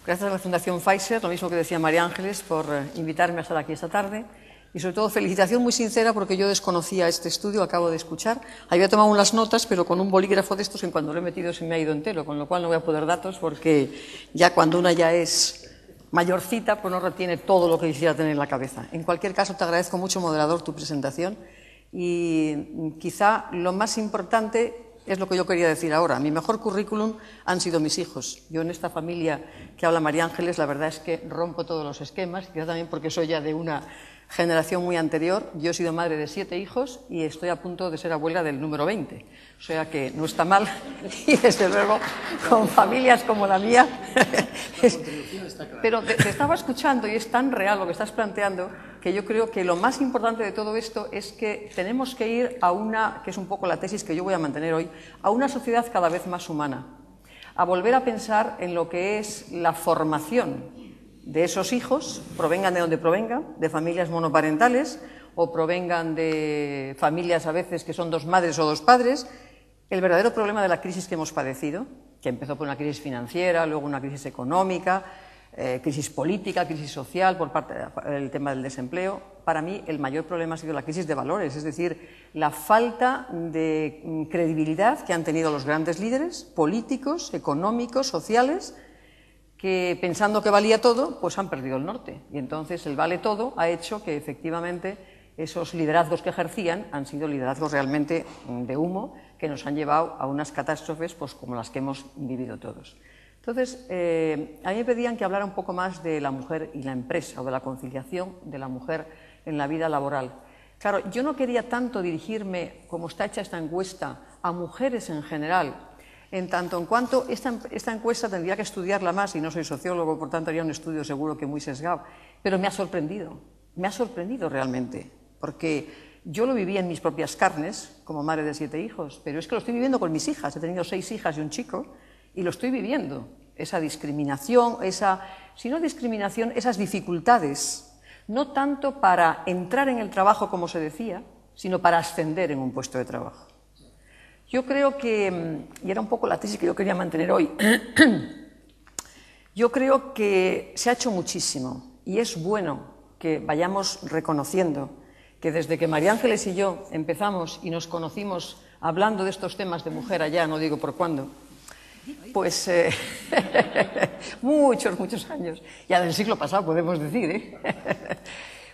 Gracias a la Fundación Pfizer, lo mismo que decía María Ángeles, por invitarme a estar aquí esta tarde. Y sobre todo, felicitación muy sincera porque yo desconocía este estudio, acabo de escuchar. Había tomado unas notas, pero con un bolígrafo de estos, en cuando lo he metido se me ha ido entero, con lo cual no voy a poder datos porque ya cuando una ya es mayorcita, pues no retiene todo lo que quisiera tener en la cabeza. En cualquier caso, te agradezco mucho, moderador, tu presentación. Y quizá lo más importante es lo que yo quería decir ahora. Mi mejor currículum han sido mis hijos. Yo en esta familia que habla María Ángeles, la verdad es que rompo todos los esquemas, quizá también porque soy ya de una generación muy anterior. Yo he sido madre de 7 hijos y estoy a punto de ser abuela del número 20. O sea que no está mal y desde luego con familias como la mía. Pero te estaba escuchando y es tan real lo que estás planteando que yo creo que lo más importante de todo esto es que tenemos que ir a una, que es un poco la tesis que yo voy a mantener hoy, a una sociedad cada vez más humana, a volver a pensar en lo que es la formación de esos hijos, provengan de donde provengan, de familias monoparentales o provengan de familias a veces que son 2 madres o 2 padres. El verdadero problema de la crisis que hemos padecido, que empezó por una crisis financiera, luego una crisis económica, crisis política, crisis social, por parte del tema del desempleo. Para mí el mayor problema ha sido la crisis de valores, es decir, la falta de credibilidad que han tenido los grandes líderes políticos, económicos, sociales, que pensando que valía todo, pues han perdido el norte. Y entonces el vale todo ha hecho que efectivamente esos liderazgos que ejercían han sido liderazgos realmente de humo que nos han llevado a unas catástrofes pues, como las que hemos vivido todos. Entonces, a mí me pedían que hablara un poco más de la mujer y la empresa, o de la conciliación de la mujer en la vida laboral. Claro, yo no quería tanto dirigirme, como está hecha esta encuesta, a mujeres en general, en tanto en cuanto esta encuesta tendría que estudiarla más, y no soy sociólogo, por tanto haría un estudio seguro que muy sesgado, pero me ha sorprendido realmente, porque yo lo viví en mis propias carnes, como madre de 7 hijos, pero es que lo estoy viviendo con mis hijas, he tenido 6 hijas y un chico, y lo estoy viviendo, esa discriminación, si no discriminación, esas dificultades, no tanto para entrar en el trabajo, como se decía, sino para ascender en un puesto de trabajo. Yo creo que, y era un poco la tesis que yo quería mantener hoy, yo creo que se ha hecho muchísimo y es bueno que vayamos reconociendo que desde que María Ángeles y yo empezamos y nos conocimos hablando de estos temas de mujer allá, no digo por cuándo, pues muchos años, ya del siglo pasado podemos decir,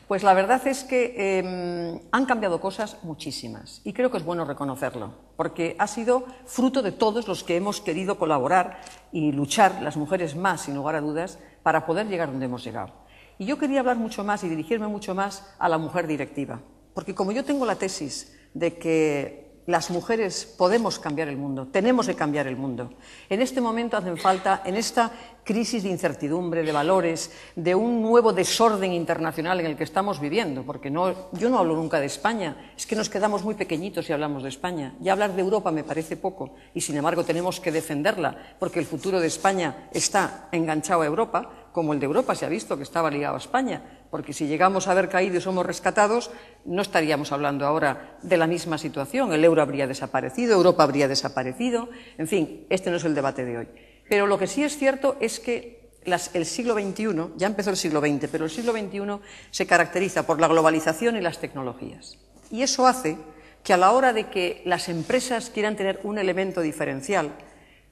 pues la verdad es que han cambiado cosas muchísimas y creo que es bueno reconocerlo, porque ha sido fruto de todos los que hemos querido colaborar y luchar, las mujeres más, sin lugar a dudas, para poder llegar donde hemos llegado. Y yo quería hablar mucho más y dirigirme mucho más a la mujer directiva, porque como yo tengo la tesis de que las mujeres podemos cambiar el mundo, tenemos que cambiar el mundo. En este momento hacen falta, en esta crisis de incertidumbre, de valores, de un nuevo desorden internacional en el que estamos viviendo, porque yo no hablo nunca de España, es que nos quedamos muy pequeñitos si hablamos de España. Ya hablar de Europa me parece poco y sin embargo tenemos que defenderla, porque el futuro de España está enganchado a Europa, como el de Europa se ha visto que estaba ligado a España, porque si llegamos a haber caído y somos rescatados, no estaríamos hablando ahora de la misma situación, el euro habría desaparecido, Europa habría desaparecido, en fin, este no es el debate de hoy. Pero lo que sí es cierto es que el siglo XXI, ya empezó el siglo XX, pero el siglo XXI se caracteriza por la globalización y las tecnologías. Y eso hace que a la hora de que las empresas quieran tener un elemento diferencial,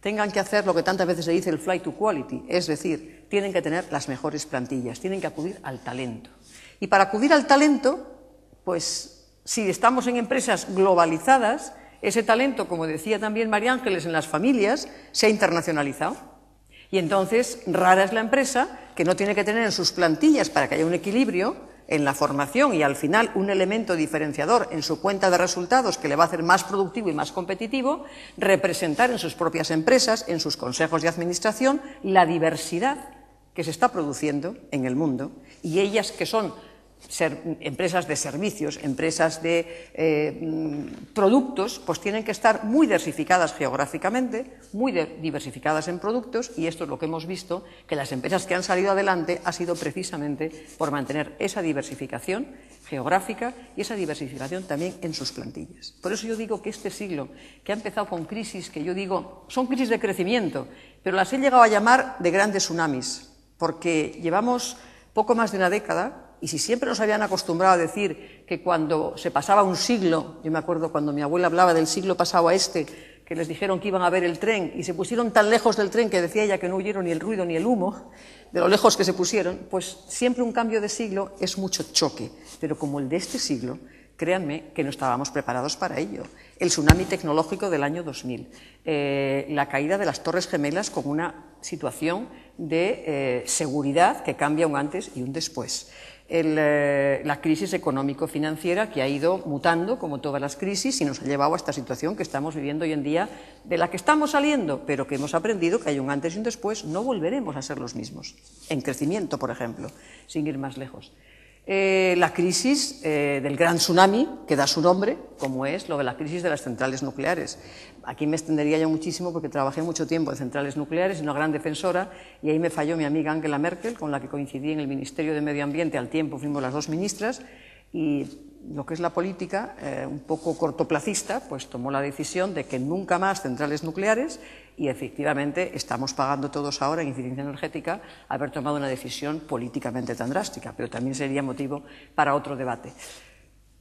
tengan que hacer lo que tantas veces se dice el flight to quality, es decir, tienen que tener las mejores plantillas, tienen que acudir al talento. Y para acudir al talento, pues si estamos en empresas globalizadas, ese talento, como decía también María Ángeles, en las familias, se ha internacionalizado. Y entonces, rara es la empresa que no tiene que tener en sus plantillas, para que haya un equilibrio en la formación y al final un elemento diferenciador en su cuenta de resultados que le va a hacer más productivo y más competitivo, representar en sus propias empresas, en sus consejos de administración, la diversidad que se está produciendo en el mundo y ellas que son empresas de servicios, empresas de productos, pues tienen que estar muy diversificadas geográficamente, muy diversificadas en productos, y esto es lo que hemos visto, que las empresas que han salido adelante ha sido precisamente por mantener esa diversificación geográfica y esa diversificación también en sus plantillas. Por eso yo digo que este siglo, que ha empezado con crisis, que yo digo, son crisis de crecimiento, pero las he llegado a llamar de grandes tsunamis, porque llevamos poco más de una década. Y si siempre nos habían acostumbrado a decir que cuando se pasaba un siglo, yo me acuerdo cuando mi abuela hablaba del siglo pasado a este, que les dijeron que iban a ver el tren y se pusieron tan lejos del tren que decía ella que no oyeron ni el ruido ni el humo, de lo lejos que se pusieron, pues siempre un cambio de siglo es mucho choque. Pero como el de este siglo, créanme que no estábamos preparados para ello. El tsunami tecnológico del año 2000, la caída de las Torres Gemelas con una situación de seguridad que cambia un antes y un después. La crisis económico-financiera que ha ido mutando como todas las crisis y nos ha llevado a esta situación que estamos viviendo hoy en día, de la que estamos saliendo, pero que hemos aprendido que hay un antes y un después. No volveremos a ser los mismos, en crecimiento, por ejemplo, sin ir más lejos. La crisis del gran tsunami, que da su nombre, como es lo de la crisis de las centrales nucleares. Aquí me extendería yo muchísimo porque trabajé mucho tiempo en centrales nucleares, una gran defensora, y ahí me falló mi amiga Angela Merkel, con la que coincidí en el Ministerio de Medio Ambiente, al tiempo fuimos las dos ministras, y lo que es la política, un poco cortoplacista, pues tomó la decisión de que nunca más centrales nucleares, y efectivamente estamos pagando todos ahora en eficiencia energética haber tomado una decisión políticamente tan drástica, pero también sería motivo para otro debate.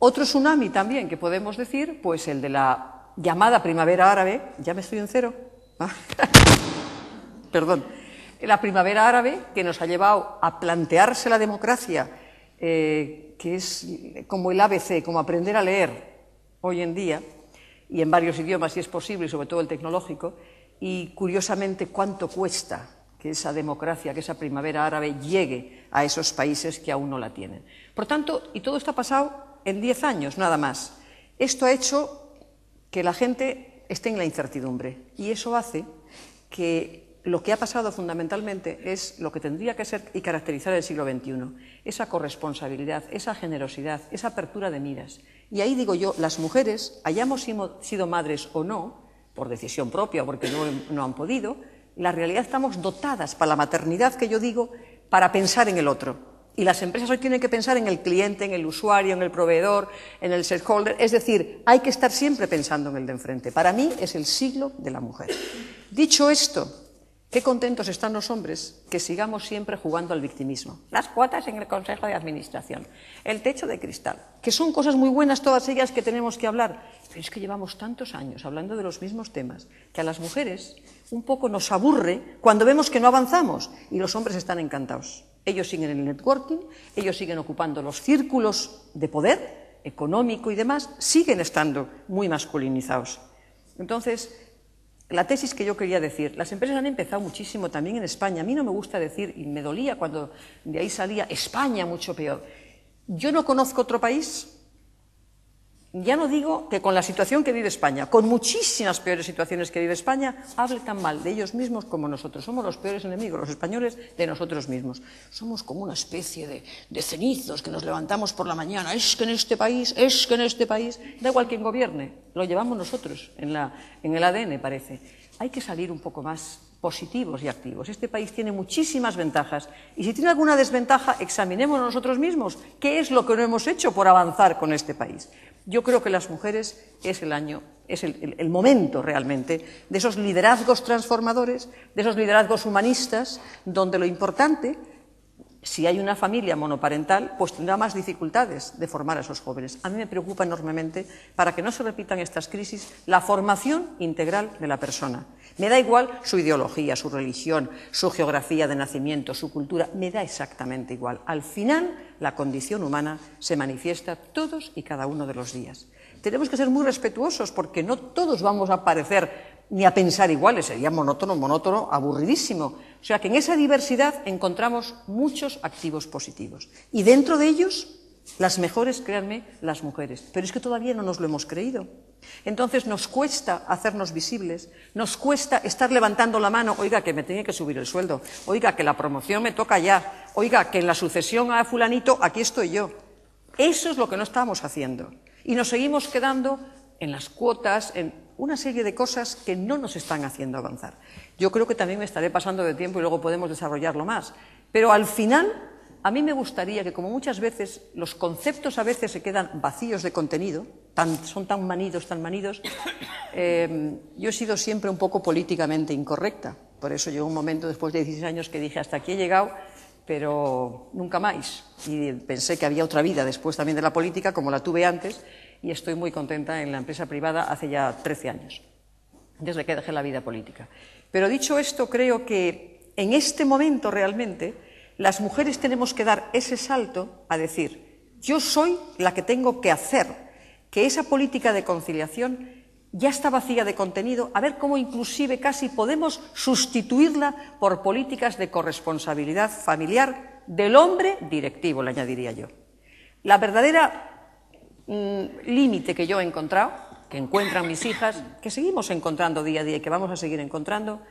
Otro tsunami también que podemos decir, pues el de la llamada primavera árabe. ¿Ya me estoy en cero? Perdón. La primavera árabe, que nos ha llevado a plantearse la democracia, que es como el ABC, como aprender a leer hoy en día, y en varios idiomas si es posible, y sobre todo el tecnológico, y curiosamente cuánto cuesta que esa democracia, que esa primavera árabe llegue a esos países que aún no la tienen. Por tanto, y todo esto ha pasado en 10 años nada más. Esto ha hecho que la gente esté en la incertidumbre, y eso hace que lo que ha pasado fundamentalmente es lo que tendría que ser y caracterizar el siglo XXI, esa corresponsabilidad, esa generosidad, esa apertura de miras. Y ahí digo yo, las mujeres, hayamos sido madres o no, por decisión propia o porque no han podido, la realidad estamos dotadas para la maternidad, que yo digo, para pensar en el otro. Y las empresas hoy tienen que pensar en el cliente, en el usuario, en el proveedor, en el stakeholder, es decir, hay que estar siempre pensando en el de enfrente. Para mí es el siglo de la mujer. Dicho esto, qué contentos están los hombres que sigamos siempre jugando al victimismo. Las cuotas en el Consejo de Administración, el techo de cristal, que son cosas muy buenas todas ellas que tenemos que hablar, pero es que llevamos tantos años hablando de los mismos temas que a las mujeres un poco nos aburre cuando vemos que no avanzamos y los hombres están encantados. Ellos siguen en el networking, ellos siguen ocupando los círculos de poder económico y demás, siguen estando muy masculinizados. Entonces, la tesis que yo quería decir, las empresas han empezado muchísimo también en España. A mí no me gusta decir, y me dolía cuando de ahí salía, España mucho peor. Yo no conozco otro país, ya no digo que con la situación que vive España, con muchísimas peores situaciones que vive España, hable tan mal de ellos mismos como nosotros. Somos los peores enemigos, los españoles, de nosotros mismos. Somos como una especie de cenizos que nos levantamos por la mañana. Es que en este país, da igual quien gobierne, lo llevamos nosotros en el ADN, parece. Hay que salir un poco más positivos y activos. Este país tiene muchísimas ventajas y si tiene alguna desventaja, examinemos nosotros mismos qué es lo que no hemos hecho por avanzar con este país. Yo creo que las mujeres es el momento realmente de esos liderazgos transformadores, de esos liderazgos humanistas, donde lo importante, si hay una familia monoparental, pues tendrá más dificultades de formar a esos jóvenes. A mí me preocupa enormemente, para que no se repitan estas crisis, la formación integral de la persona. Me da igual su ideología, su religión, su geografía de nacimiento, su cultura, me da exactamente igual. Al final, la condición humana se manifiesta todos y cada uno de los días. Tenemos que ser muy respetuosos porque no todos vamos a parecer ni a pensar iguales, sería monótono, aburridísimo. O sea que en esa diversidad encontramos muchos activos positivos. Y dentro de ellos, las mejores, créanme, las mujeres. Pero es que todavía no nos lo hemos creído. Entonces nos cuesta hacernos visibles, nos cuesta estar levantando la mano, oiga, que me tiene que subir el sueldo, oiga, que la promoción me toca ya, oiga, que en la sucesión a fulanito, aquí estoy yo. Eso es lo que no estamos haciendo. Y nos seguimos quedando en las cuotas, en una serie de cosas que no nos están haciendo avanzar. Yo creo que también me estaré pasando de tiempo y luego podemos desarrollarlo más. Pero al final, a mí me gustaría que, como muchas veces los conceptos a veces se quedan vacíos de contenido, son tan manidos, yo he sido siempre un poco políticamente incorrecta. Por eso llegó un momento, después de 16 años, que dije, hasta aquí he llegado, pero nunca más. Y pensé que había otra vida después también de la política, como la tuve antes, y estoy muy contenta en la empresa privada hace ya 13 años, desde que dejé la vida política. Pero dicho esto, creo que en este momento realmente las mujeres tenemos que dar ese salto a decir, yo soy la que tengo que hacer que esa política de conciliación ya está vacía de contenido, a ver cómo inclusive casi podemos sustituirla por políticas de corresponsabilidad familiar del hombre directivo, le añadiría yo. La verdadera límite que yo he encontrado, que encuentran mis hijas, que seguimos encontrando día a día y que vamos a seguir encontrando,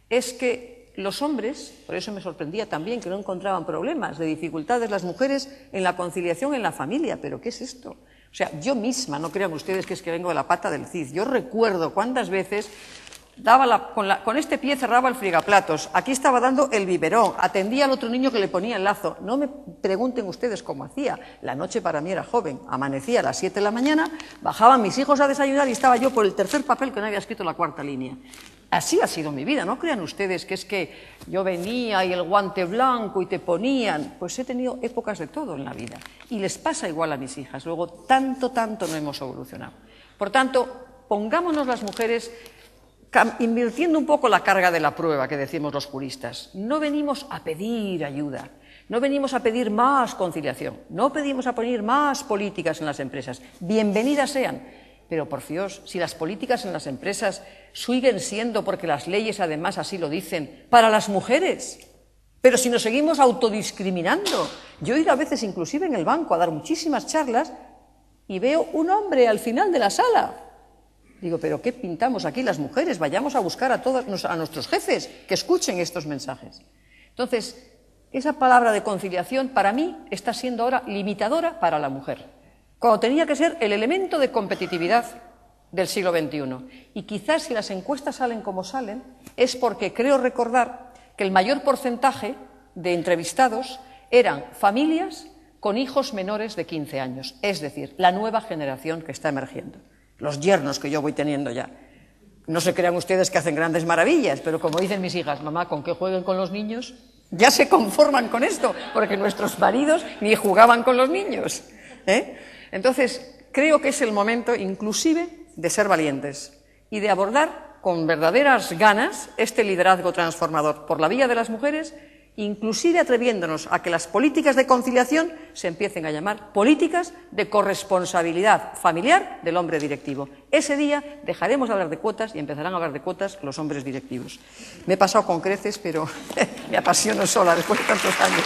es que los hombres, por eso me sorprendía también que no encontraban problemas de dificultades las mujeres en la conciliación en la familia. ¿Pero qué es esto? O sea, yo misma, no crean ustedes que es que vengo de la pata del Cid, yo recuerdo cuántas veces con este pie cerraba el frigaplatos, aquí estaba dando el biberón, atendía al otro niño que le ponía el lazo. No me pregunten ustedes cómo hacía, la noche para mí era joven, amanecía a las 7 de la mañana, bajaban mis hijos a desayunar y estaba yo por el tercer papel que no había escrito la cuarta línea. Así ha sido mi vida, no crean ustedes que es que yo venía y el guante blanco y te ponían. Pues he tenido épocas de todo en la vida y les pasa igual a mis hijas. Luego, tanto no hemos evolucionado. Por tanto, pongámonos las mujeres invirtiendo un poco la carga de la prueba que decimos los juristas. No venimos a pedir ayuda, no venimos a pedir más conciliación, no pedimos a poner más políticas en las empresas. Bienvenidas sean. Pero, por Dios, si las políticas en las empresas siguen siendo, porque las leyes además así lo dicen, para las mujeres, pero si nos seguimos autodiscriminando. Yo he ido a veces inclusive en el banco a dar muchísimas charlas y veo un hombre al final de la sala. Digo, ¿pero qué pintamos aquí las mujeres? Vayamos a buscar a nuestros jefes que escuchen estos mensajes. Entonces, esa palabra de conciliación para mí está siendo ahora limitadora para la mujer, cuando tenía que ser el elemento de competitividad del siglo XXI. Y quizás si las encuestas salen como salen, es porque creo recordar que el mayor porcentaje de entrevistados eran familias con hijos menores de 15 años, es decir, la nueva generación que está emergiendo, los yernos que yo voy teniendo ya. No se crean ustedes que hacen grandes maravillas, pero como dicen mis hijas, mamá, con que jueguen con los niños, ya se conforman con esto, porque nuestros maridos ni jugaban con los niños, ¿eh? Entonces, creo que es el momento, inclusive, de ser valientes y de abordar con verdaderas ganas este liderazgo transformador por la vía de las mujeres, inclusive atreviéndonos a que las políticas de conciliación se empiecen a llamar políticas de corresponsabilidad familiar del hombre directivo. Ese día dejaremos de hablar de cuotas y empezarán a hablar de cuotas los hombres directivos. Me he pasado con creces, pero me apasiono sola después de tantos años.